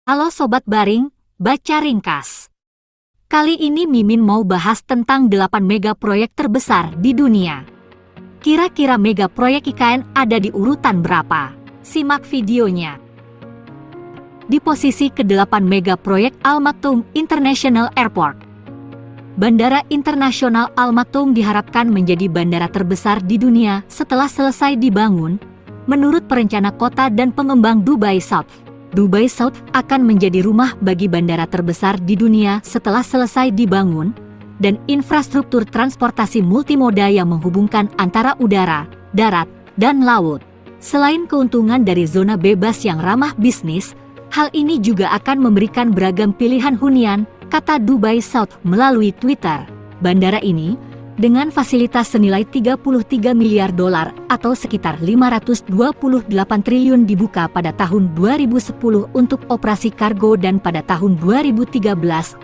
Halo Sobat Baring, baca ringkas. Kali ini Mimin mau bahas tentang 8 mega proyek terbesar di dunia. Kira-kira mega proyek IKN ada di urutan berapa? Simak videonya. Di posisi ke-8 mega proyek Al Maktoum International Airport. Bandara Internasional Al Maktoum diharapkan menjadi bandara terbesar di dunia setelah selesai dibangun, menurut perencana kota dan pengembang Dubai South. Dubai South akan menjadi rumah bagi bandara terbesar di dunia setelah selesai dibangun, dan infrastruktur transportasi multimoda yang menghubungkan antara udara, darat, dan laut. Selain keuntungan dari zona bebas yang ramah bisnis, hal ini juga akan memberikan beragam pilihan hunian, kata Dubai South melalui Twitter. Bandara ini, dengan fasilitas senilai 33 miliar dolar atau sekitar 528 triliun dibuka pada tahun 2010 untuk operasi kargo dan pada tahun 2013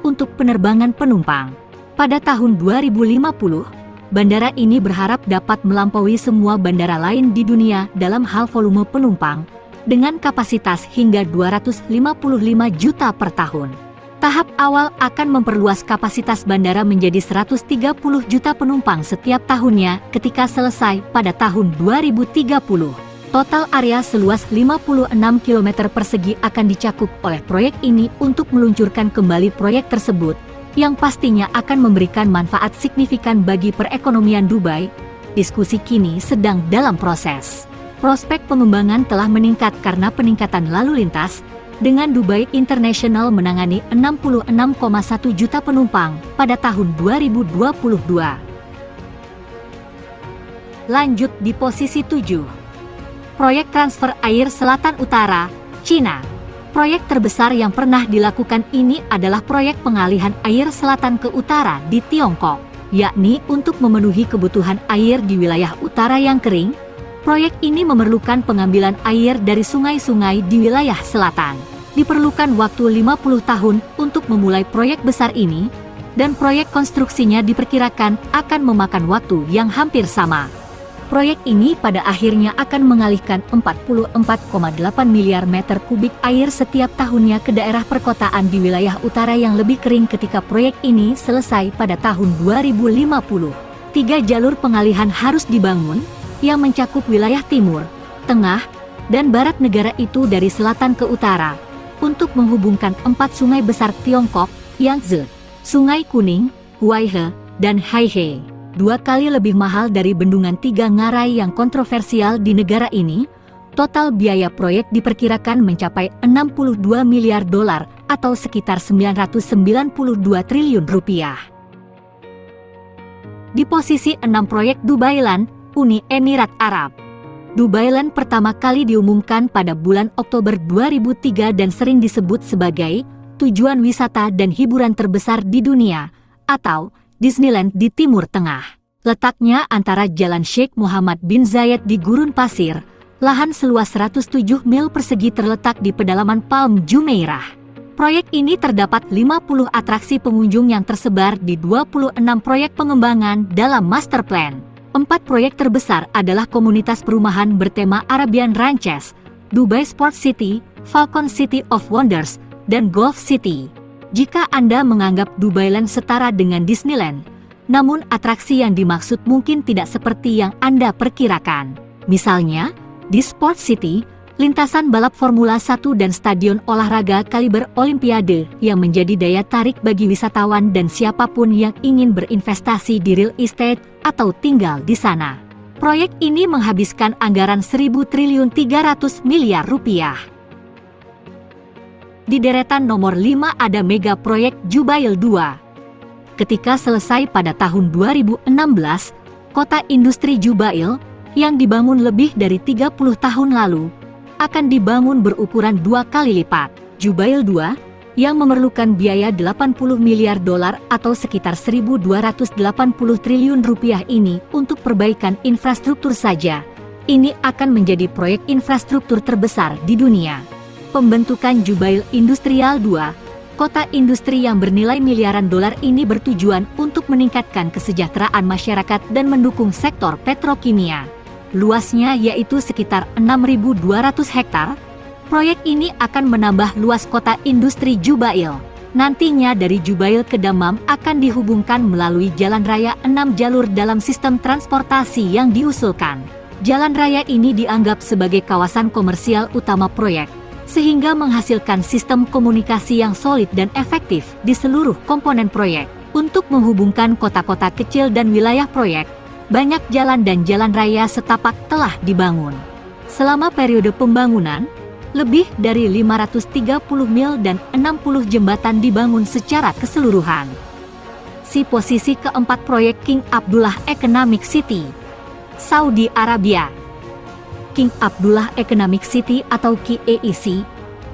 untuk penerbangan penumpang. Pada tahun 2050, bandara ini berharap dapat melampaui semua bandara lain di dunia dalam hal volume penumpang, dengan kapasitas hingga 255 juta per tahun. Tahap awal akan memperluas kapasitas bandara menjadi 130 juta penumpang setiap tahunnya ketika selesai pada tahun 2030. Total area seluas 56 km persegi akan dicakup oleh proyek ini untuk meluncurkan kembali proyek tersebut, yang pastinya akan memberikan manfaat signifikan bagi perekonomian Dubai. Diskusi kini sedang dalam proses. Prospek pengembangan telah meningkat karena peningkatan lalu lintas, dengan Dubai International menangani 66,1 juta penumpang pada tahun 2022. Lanjut di posisi 7. Proyek transfer air Selatan Utara, Cina. Proyek terbesar yang pernah dilakukan ini adalah proyek pengalihan air selatan ke utara di Tiongkok, yakni untuk memenuhi kebutuhan air di wilayah utara yang kering. Proyek ini memerlukan pengambilan air dari sungai-sungai di wilayah selatan. Diperlukan waktu 50 tahun untuk memulai proyek besar ini, dan proyek konstruksinya diperkirakan akan memakan waktu yang hampir sama. Proyek ini pada akhirnya akan mengalihkan 44,8 miliar meter kubik air setiap tahunnya ke daerah perkotaan di wilayah utara yang lebih kering ketika proyek ini selesai pada tahun 2050. 3 jalur pengalihan harus dibangun, yang mencakup wilayah timur, tengah, dan barat negara itu dari selatan ke utara, untuk menghubungkan 4 sungai besar Tiongkok, Yangtze, Sungai Kuning, Huaihe, dan Haihe. 2 kali lebih mahal dari bendungan 3 ngarai yang kontroversial di negara ini. Total biaya proyek diperkirakan mencapai 62 miliar dolar atau sekitar 992 triliun rupiah. Di posisi 6 proyek Dubailand, Uni Emirat Arab. Dubailand pertama kali diumumkan pada bulan Oktober 2003 dan sering disebut sebagai tujuan wisata dan hiburan terbesar di dunia, atau Disneyland di Timur Tengah. Letaknya antara Jalan Sheikh Muhammad bin Zayed di Gurun Pasir, lahan seluas 107 mil persegi terletak di pedalaman Palm Jumeirah. Proyek ini terdapat 50 atraksi pengunjung yang tersebar di 26 proyek pengembangan dalam master plan. 4 proyek terbesar adalah komunitas perumahan bertema Arabian Ranches, Dubai Sport City, Falcon City of Wonders, dan Golf City. Jika Anda menganggap Dubailand setara dengan Disneyland, namun atraksi yang dimaksud mungkin tidak seperti yang Anda perkirakan. Misalnya, di Sport City, lintasan balap Formula 1 dan stadion olahraga kaliber Olimpiade yang menjadi daya tarik bagi wisatawan dan siapapun yang ingin berinvestasi di real estate atau tinggal di sana. Proyek ini menghabiskan anggaran 1.300 miliar rupiah. Di deretan nomor 5 ada mega proyek Jubail 2. Ketika selesai pada tahun 2016, kota industri Jubail, yang dibangun lebih dari 30 tahun lalu, akan dibangun berukuran 2 kali lipat. Jubail 2, yang memerlukan biaya 80 miliar dolar atau sekitar 1.280 triliun rupiah ini untuk perbaikan infrastruktur saja, ini akan menjadi proyek infrastruktur terbesar di dunia. Pembentukan Jubail Industrial 2, kota industri yang bernilai miliaran dolar ini bertujuan untuk meningkatkan kesejahteraan masyarakat dan mendukung sektor petrokimia. Luasnya yaitu sekitar 6.200 hektar, Proyek ini akan menambah luas kota industri Jubail. Nantinya dari Jubail ke Dammam akan dihubungkan melalui jalan raya 6 jalur dalam sistem transportasi yang diusulkan. Jalan raya ini dianggap sebagai kawasan komersial utama proyek, sehingga menghasilkan sistem komunikasi yang solid dan efektif di seluruh komponen proyek. Untuk menghubungkan kota-kota kecil dan wilayah proyek, banyak jalan dan jalan raya setapak telah dibangun. Selama periode pembangunan, lebih dari 530 mil dan 60 jembatan dibangun secara keseluruhan. Posisi keempat proyek King Abdullah Economic City, Saudi Arabia. King Abdullah Economic City atau KAEC,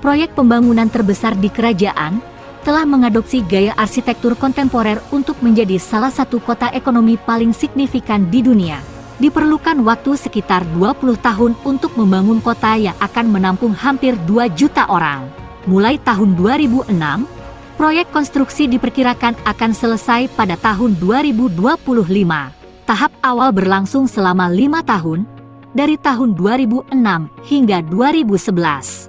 proyek pembangunan terbesar di kerajaan, telah mengadopsi gaya arsitektur kontemporer untuk menjadi salah satu kota ekonomi paling signifikan di dunia. Diperlukan waktu sekitar 20 tahun untuk membangun kota yang akan menampung hampir 2 juta orang. Mulai tahun 2006, proyek konstruksi diperkirakan akan selesai pada tahun 2025. Tahap awal berlangsung selama 5 tahun, dari tahun 2006 hingga 2011.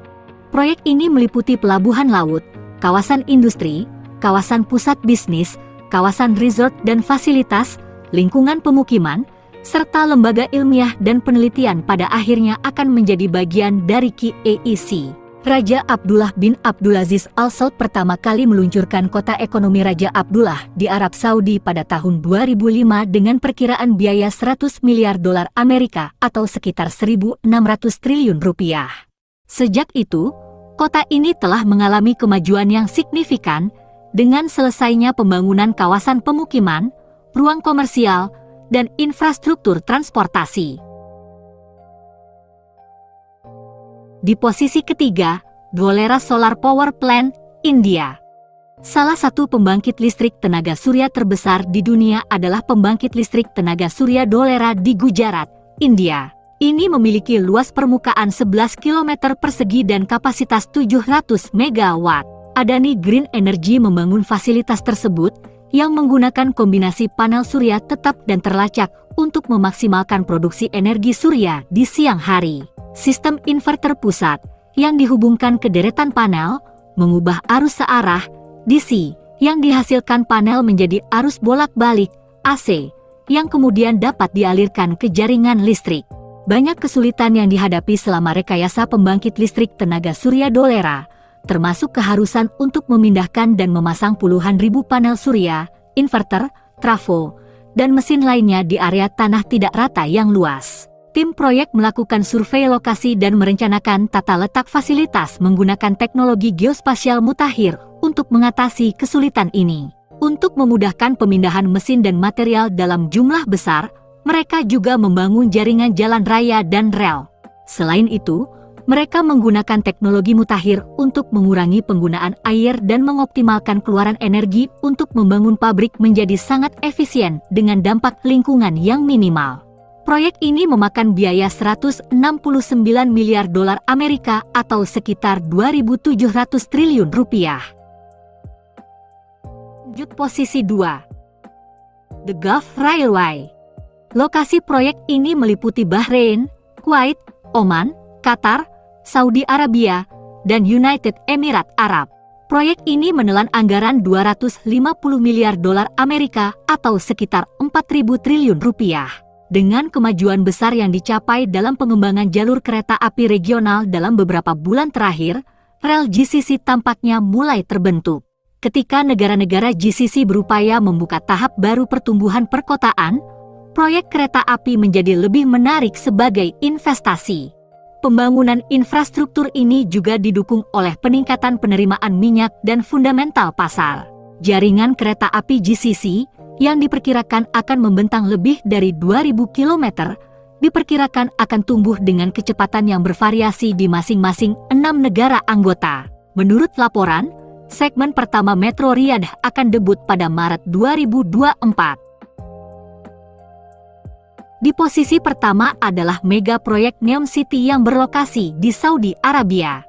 Proyek ini meliputi pelabuhan laut, kawasan industri, kawasan pusat bisnis, kawasan resort dan fasilitas, lingkungan pemukiman, serta lembaga ilmiah dan penelitian pada akhirnya akan menjadi bagian dari KAEC. Raja Abdullah bin Abdulaziz Al Saud pertama kali meluncurkan kota ekonomi Raja Abdullah di Arab Saudi pada tahun 2005 dengan perkiraan biaya 100 miliar dolar Amerika atau sekitar 1.600 triliun rupiah. Sejak itu, kota ini telah mengalami kemajuan yang signifikan dengan selesainya pembangunan kawasan pemukiman, ruang komersial, dan infrastruktur transportasi. Di posisi ketiga, Dholera Solar Power Plant, India. Salah satu pembangkit listrik tenaga surya terbesar di dunia adalah pembangkit listrik tenaga surya Dholera di Gujarat, India. Ini memiliki luas permukaan 11 km persegi dan kapasitas 700 MW. Adani Green Energy membangun fasilitas tersebut yang menggunakan kombinasi panel surya tetap dan terlacak untuk memaksimalkan produksi energi surya di siang hari. Sistem inverter pusat yang dihubungkan ke deretan panel mengubah arus searah DC yang dihasilkan panel menjadi arus bolak-balik AC yang kemudian dapat dialirkan ke jaringan listrik. Banyak kesulitan yang dihadapi selama rekayasa pembangkit listrik tenaga surya Dholera, termasuk keharusan untuk memindahkan dan memasang puluhan ribu panel surya, inverter, trafo, dan mesin lainnya di area tanah tidak rata yang luas. Tim proyek melakukan survei lokasi dan merencanakan tata letak fasilitas menggunakan teknologi geospasial mutakhir untuk mengatasi kesulitan ini. Untuk memudahkan pemindahan mesin dan material dalam jumlah besar, mereka juga membangun jaringan jalan raya dan rel. Selain itu, mereka menggunakan teknologi mutakhir untuk mengurangi penggunaan air dan mengoptimalkan keluaran energi untuk membangun pabrik menjadi sangat efisien dengan dampak lingkungan yang minimal. Proyek ini memakan biaya 169 miliar dolar Amerika atau sekitar 2.700 triliun rupiah. Lanjut posisi 2. The Gulf Railway. Lokasi proyek ini meliputi Bahrain, Kuwait, Oman, Qatar, Saudi Arabia, dan United Emirates Arab. Proyek ini menelan anggaran 250 miliar dolar Amerika atau sekitar 4.000 triliun rupiah. Dengan kemajuan besar yang dicapai dalam pengembangan jalur kereta api regional dalam beberapa bulan terakhir, rel GCC tampaknya mulai terbentuk. Ketika negara-negara GCC berupaya membuka tahap baru pertumbuhan perkotaan, proyek kereta api menjadi lebih menarik sebagai investasi. Pembangunan infrastruktur ini juga didukung oleh peningkatan penerimaan minyak dan fundamental pasar. Jaringan kereta api GCC yang diperkirakan akan membentang lebih dari 2.000 km, diperkirakan akan tumbuh dengan kecepatan yang bervariasi di masing-masing 6 negara anggota. Menurut laporan, segmen pertama Metro Riyadh akan debut pada Maret 2024. Di posisi pertama adalah mega proyek NEOM City yang berlokasi di Saudi Arabia.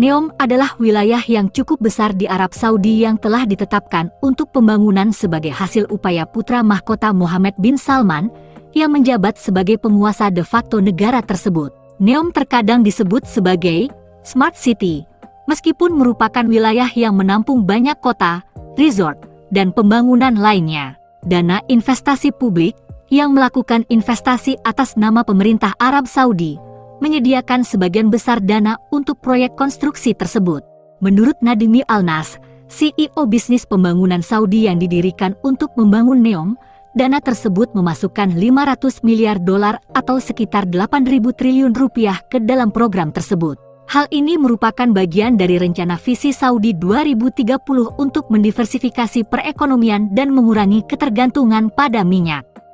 NEOM adalah wilayah yang cukup besar di Arab Saudi yang telah ditetapkan untuk pembangunan sebagai hasil upaya putra mahkota Mohammed bin Salman yang menjabat sebagai penguasa de facto negara tersebut. NEOM terkadang disebut sebagai Smart City, meskipun merupakan wilayah yang menampung banyak kota, resort, dan pembangunan lainnya, dana investasi publik yang melakukan investasi atas nama pemerintah Arab Saudi menyediakan sebagian besar dana untuk proyek konstruksi tersebut. Menurut Nadimi Al-Nas, CEO bisnis pembangunan Saudi yang didirikan untuk membangun NEOM, dana tersebut memasukkan 500 miliar dolar atau sekitar 8.000 triliun rupiah ke dalam program tersebut. Hal ini merupakan bagian dari rencana visi Saudi 2030 untuk mendiversifikasi perekonomian dan mengurangi ketergantungan pada minyak.